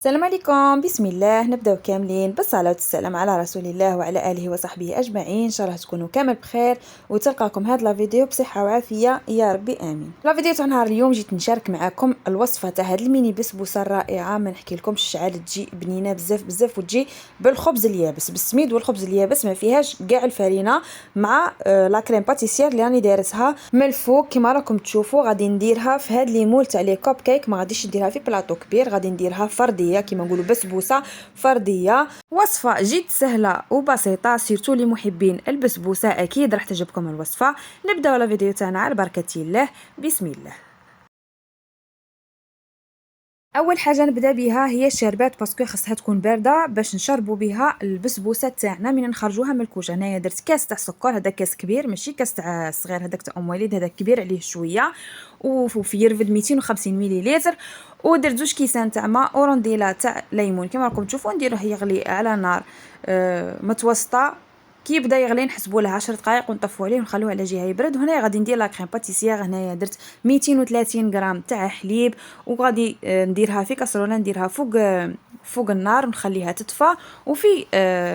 السلام عليكم. بسم الله. نبداو كاملين بالصلاة والسلام على رسول الله وعلى اله وصحبه اجمعين. ان شاء الله تكونوا كامل بخير وتلقاكم هاد لا فيديو بصحه وعافيه يا ربي امين. لا فيديو تاع نهار اليوم جيت نشارك معكم الوصفه تاع هاد الميني بسبوسه الرائعه. ما نحكي لكمش شحال تجي بنينه بزاف بزاف، وتجي بالخبز اليابس بالسميد والخبز اليابس، ما فيهاش كاع الفرينه، مع لا كريم باتيسير اللي راني دايرتها من الفوق كما راكم تشوفوا. غادي نديرها في هاد لي مول تاع لي كوب كيك، ما غاديش نديرها في بلاطو كبير، غادي نديرها فرديه كما نقولوا بسبوسه فرديه. وصفه جد سهله وبسيطه، سيرتو لمحبين البسبوسه اكيد راح تعجبكم الوصفه. نبداو على فيديو تاعنا على بركه الله. بسم الله. اول حاجه نبدا بها هي الشربات، باسكو خاصها تكون بارده باش نشربوا بها البسبوسه تاعنا من نخرجوها من الكوشه. هنايا درت كاس تاع سكر، هذا كاس كبير ماشي كاس تاع صغير، هذاك تاع ام وليد هذا كبير عليه شويه، وفي يرفد 250 مليلتر. ودرت زوج كيسان تاع ماء ورونديله تاع ليمون كما راكم تشوفوا. نديروه يغلي على نار متوسطه. كي يبدا يغلي نحسبوا له 10 دقائق ونطفوا عليه ونخلوه على جهه يبرد. وهنا غادي ندير لا كريم باتيسير. هنايا درت 230 غرام تاع حليب، وغادي نديرها في كاسرونه، نديرها فوق النار ونخليها تطفى. وفي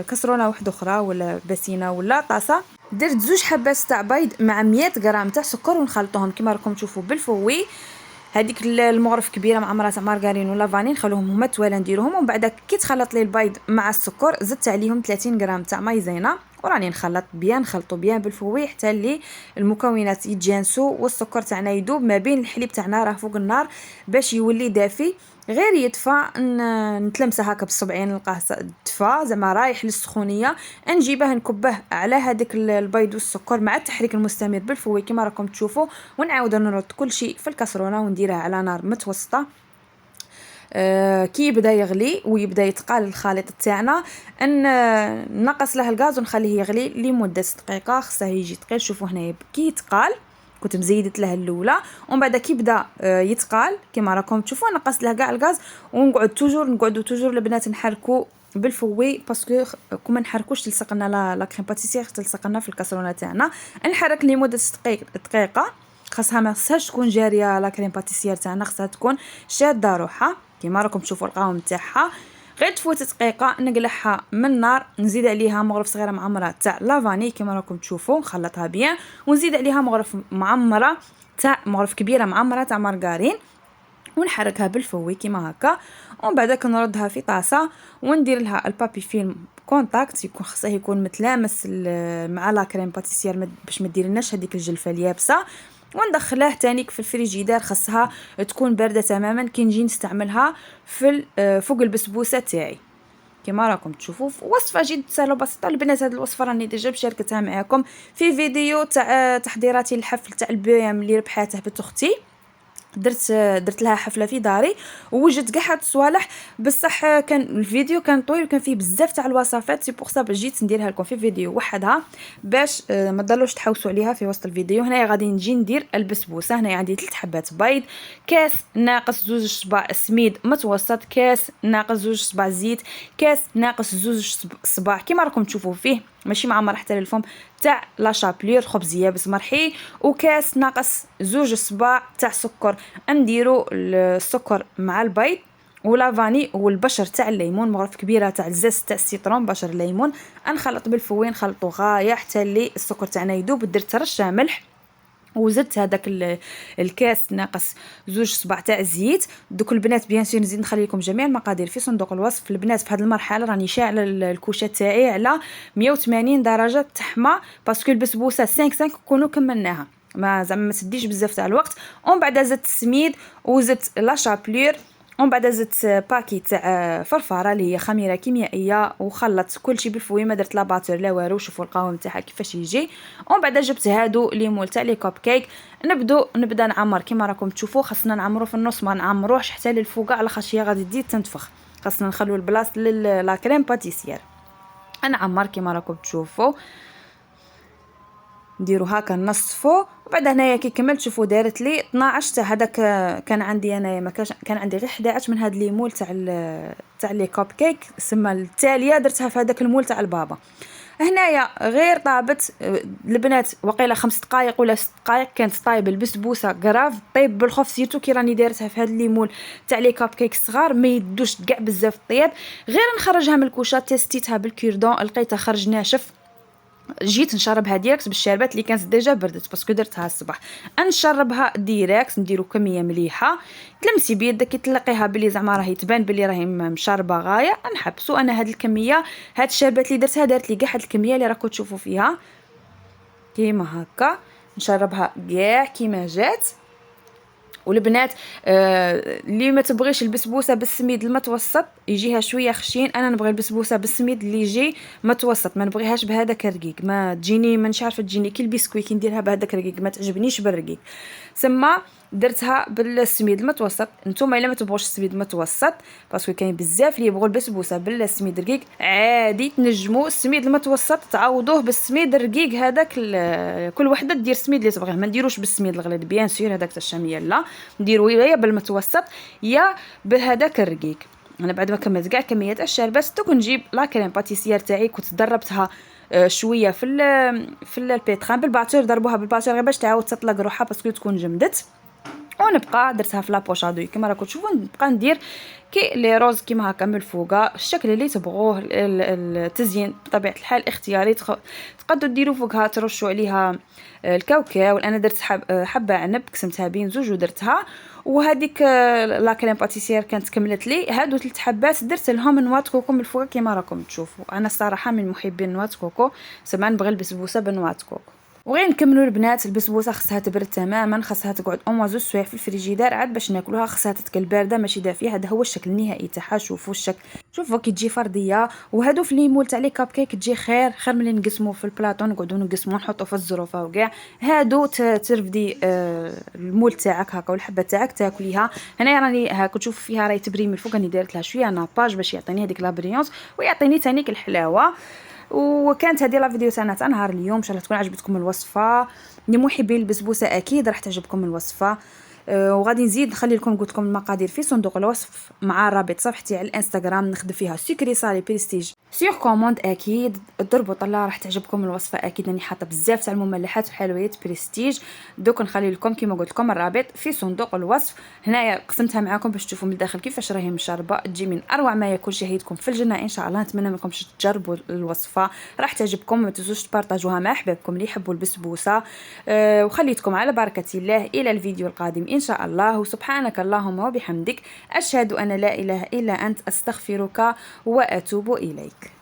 كاسرونه واحده اخرى ولا باسينه ولا طاسه درت زوج حبات تاع بيض مع 100 غرام تاع سكر ونخلطوهم كما راكم تشوفوا بالفوي. هذيك المغرف كبيره معمره تاع مارغرين ولا فاني نخلوهم هما توالى نديرهم. ومن بعد كي تخلط لي البيض مع السكر زدت عليهم 30 غرام تاع مايزينا، وراني نخلطوا بيان بالفوي حتى اللي المكونات يتجانسوا والسكر تاعنا يذوب ما بين الحليب تاعنا راه فوق النار باش يولي دافي. غير يدفى نتلمسه هكا بالصبعين نلقاه دفى زعما رايح للسخونيه. نجيبه نكبه على هذاك البيض والسكر مع التحريك المستمر بالفوي كما راكم تشوفوا. ونعاود نرد كل شيء في الكاسرونه ونديرها على نار متوسطه. كي يبدا يغلي ويبدا يتقال الخليط تاعنا ان نقص له الغاز ونخليه يغلي لمده دقيقه. خصه يجي ثقيل. شوفوا هنايا كي يتقال كنت مزيدت له الاولى، ومن بعد كي بدا يتقال كما راكم تشوفوا نقص له كاع الغاز. نقعدوا توجور البنات نحركوا بالفوي، باسكو كما نحركوش تلصقنا لا كريم باتيسير تلصقنا في الكاسرونه تاعنا. نحرك لمده دقيقه. ما خصهاش تكون جاريه لا كريم باتيسير تاعنا، خصها تكون شاده روحها كما راكم تشوفوا القوام تاعها. غير تفوت دقيقه نقلعها من النار، نزيد عليها مغرف صغيره معمره تاع لافاني كما راكم تشوفوا نخلطها بيان، ونزيد عليها مغرف كبيره معمره تاع مارغرين ونحركها بالفوي كما هكا. ومن بعد نردها في طاسه وندير لها البابي فيلم كونتاكت، يكون خصه يكون متلامس مع لا كريم باتيسير باش ما ديرلناش هذيك الجلفه اليابسه. وندخلها تانيك في الفريجيدير، خاصها تكون بارده تماما كي نجي نستعملها في فوق البسبوسه تاعي كما راكم تشوفوا. وصفه جد سهله وبسيطه البنات. هذه الوصفه راني ديجا مشاركتها معكم في فيديو تاع تحضيراتي الحفل تاع البي ام اللي ربحاته بنت اختي. درت لها حفله في داري ووجدت كاع هاد الصوالح، بصح كان الفيديو كان طويل وكان فيه بزاف تاع الوصفات. سي بوغ سا جيت نديرها لكم في فيديو وحدها باش ما تضلوش تحوسوا عليها في وسط الفيديو. هنايا غادي نجي ندير البسبوسه. هنايا عندي 3 حبات بيض، كاس ناقص 2 صباع سميد متوسط، كاس ناقص 2 صباع زيت، كاس ناقص 2 صباع كما راكم تشوفوا فيه ماشي معمر حتى للفم تاع لا شابلير خبز يابس مرحي، وكاس ناقص 2 صباع تاع سكر. نديروا السكر مع البيض ولا فاني والبشر تاع الليمون، مغرف كبيره تاع الزيت تاع السيترون بشر الليمون. نخلط بالفوين نخلطوا غايه حتى اللي السكر تاعنا يذوب. درت رشه ملح وزدت هذاك الكاس ناقص 2 صباع تاع الزيت. دوك البنات بيان سور نزيد نخلي لكم جميع المقادير في صندوق الوصف. البنات في هذه المرحله راني شاعله الكوشه تاعي على 180 درجه تحمى، باسكو البسبوسه 5 كونوا كملناها ما زعما ما تديش بزاف تاع الوقت. ومن بعد زدت السميد وزدت لا شابلير، ومن بعد زدت باكي تاع فرفاره اللي هي خميره كيميائيه، وخلطت كلشي بالفوي. ما درت لا باتور لا والو. شوفوا القوام تاعها كيفاش يجي. ومن بعد جبت هادو لي مول تاع لي كوب كيك. نبدا نعمر كما راكم تشوفوا. خاصنا نعمرو في النص ما نعمروش حتى للفوق على خاطر غادي تزيد تنتفخ. خاصنا نخلو البلاصه لا كريم باتيسير. نعمر كما راكم تشوفوا نديرو هكا نصفو. وبعد هنايا كي كملت شوفوا دارت لي 12 تاع هذاك. كان عندي انايا ما كان عندي غير 11 من هاد لي مول تاع لي كوب كيك. سما التاليه درتها في هذاك المول تاع البابا. هنايا غير طابت البنات وقيله 5 دقائق ولا 6 دقائق كانت طايبه البسبوسه كراف. طيب بالخوف سيرتو كي راني دايرتها في هذا الليمول تاع لي كاب كيك صغار ما يدوش كاع بزاف طياب. غير نخرجها من الكوشه تيستيتها بالكيردون لقيتها خرج ناشف، جيت نشربها ديريكت بالشربات اللي كانت ديجا بردت باسكو درتها الصباح. نشربها ديريكت نديرو كميه مليحه تلمسي بيدك كي تلقيها بلي زعما راهي تبان بلي راهي مشربه غايه نحبسو. انا هاد الكميه هاد الشربات اللي درتها دارت لي كاع هاد الكميه اللي راكم تشوفوا فيها كيما هكا. نشربها كاع كيما جات. والبنات اللي ما تبغيش البسبوسه بالسميد المتوسط يجيها شويه خشين، انا نبغي البسبوسه بالسميد اللي يجي متوسط، ما نبغيهاش بهذاك الرقيق، ما تجيني ما عارفه تجيني كي البسكوي كي نديرها بهذاك الرقيق ما تعجبنيش بالرقيق. سما درتها بالسميد المتوسط. نتوما الا ما تبغوش السميد المتوسط باسكو كاين بزاف اللي يبغوا البسبوسه بالسميد الرقيق عادي تنجموا السميد المتوسط تعوضوه بالسميد الرقيق هذاك. كل وحده دير السميد اللي تبغيه، ما نديروش بالسميد الغليظ بيان سور هذاك تاع الشاميه لا، نديروا يا بالمتوسط يا بهذاك الرقيق. انا بعد ما كملت كاع كميه تاع الشربات دوك نجيب لا كريم باتيسير تاعي كنت دربتها شويه في البيتران بالباتور، ضربوها بالباتور غير باش تعاود تطلق روحها باسكو تكون جمدت. ونبقى درتها في لابوشادوي كما راكم تشوفوا نبقى ندير كي لي روز كيما هكا من الفوقه الشكل اللي تبغوه. التزيين بطبيعه الحال اختياري، تقدروا ديروا فوقها ترشوا عليها الكاوكاو. انا درت حبه عنب قسمتها بين زوج ودرتها، وهذيك لا كريم باتيسير كانت كملت لي. هادو 3 حبات درت لهم نواه كوكو من الفوق كيما راكم تشوفوا. انا الصراحه من محبين نواه كوكو، سما نبغي البسبوسه بنواه كوكو. وغير نكملوا البنات البسبوسه خصها تبرد تماما، خصها تقعد او زوج سوايع في الفريجيدار عاد باش ناكلوها، خصها تتكل بارده ماشي دافيه. هذا هو الشكل النهائي تاعها. شوفوا الشكل، شوفوا كي تجي فرديه. وهادو في ليمول تاع لي كاب كيك تجي خير ملي نقسموا في البلاطو نقعدوا نقسموا نحطوا في الزروفه وكاع. هادو ترفدي المول تاعك هكا والحبه تاعك تاكليها. هنا راني هاك تشوف فيها راهي تبري من الفوق، راني دارت لها شويه ناباج باش يعطيني هذيك لابريونس ويعطيني تانيك الحلاوه. وكانت هذه لا فيديو تاعنا تاع نهار اليوم. ان شاء الله تكون عجبتكم الوصفه. لمحبين البسبوسه اكيد راح تعجبكم الوصفه. وغادي نزيد نخلي لكم قلت لكم المقادير في صندوق الوصف مع رابط صفحتي على الانستغرام نخدم فيها سكري صالي بريستيج سيغ كوموند. اكيد ضربوا طله راح تعجبكم الوصفه. اكيد راني حاطه بزاف تاع المملحات وحلويات بريستيج. دوك نخلي لكم كيما قلت لكم الرابط في صندوق الوصف. هنايا قسمتها معكم باش تشوفوا من الداخل كيفاش راهي مشربه، تجي من اروع ما يكون. شهيتكم في الجنه ان شاء الله. نتمنى منكم تجربوا الوصفه راح تعجبكم. ما تنسوش تبارطاجوها مع احبابكم اللي يحبوا البسبوسه. وخليتكم على بركه الله الى الفيديو القادم ان شاء الله. وسبحانك اللهم وبحمدك اشهد ان لا اله الا انت استغفرك واتوب اليك.